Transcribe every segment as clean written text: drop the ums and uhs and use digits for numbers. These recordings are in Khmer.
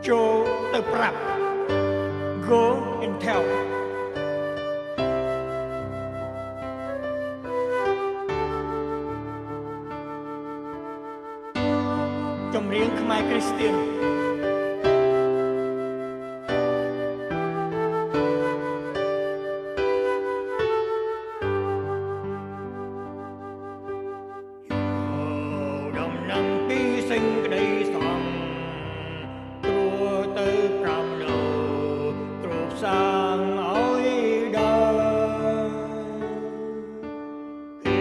ចូលទៅប្រាប់ Go and tell ចម្រៀងខ្មែរគ្រីស្ទានដំណឹងពីសេចក្តីសង្ឃព្រោះទៅប្រំលោគ្រប់សាងឲ្យដល់ពី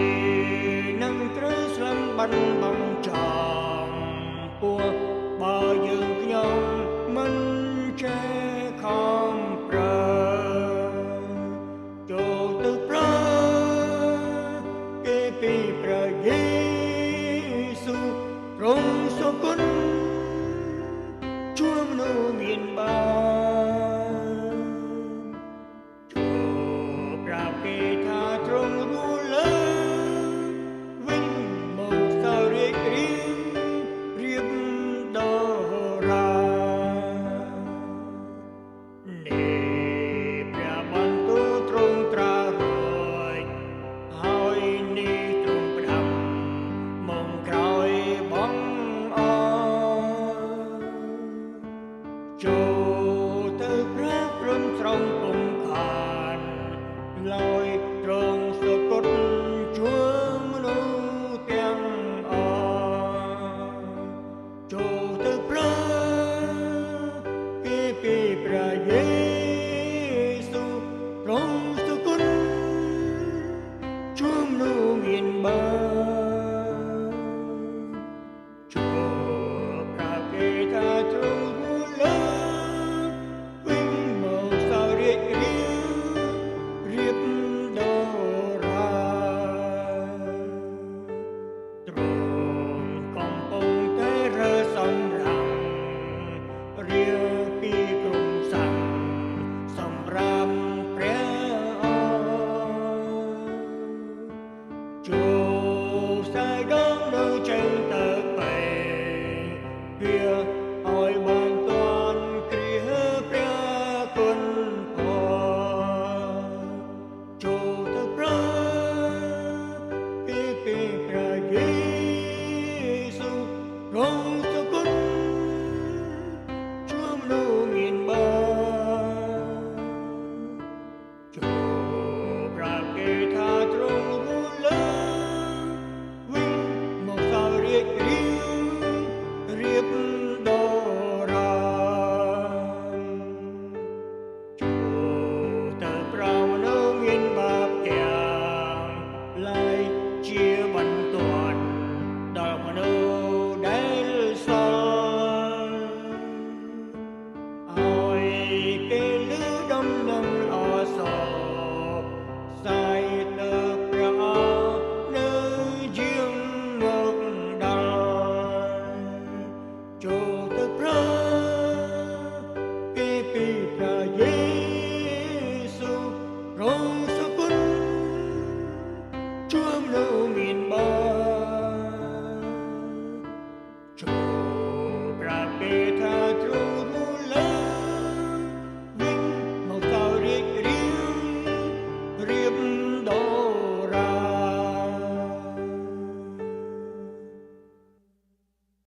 នឹងត្រូវស្លឹមបាត់បង់ចំពោះបើយើងខ្ញុំមិនចេះខំប្រើចូលទៅប្រើគេពីព្រះយេស៊ូវទ្រង់សុគន្ធជួយមនុស្សមានបានចូលប្រាប់គេថាទ្រង់រស់លើវិញមកសោរីករាយរៀបដរានេះព្រះបន្ទូលទ្រង់ត្រាស់រួចហើយនេះទ្រង់ផ្ដាំមកក្រោយបងអចូលទៅព្រះព្រំស្រង់ពុំខានឡើយទ្រង់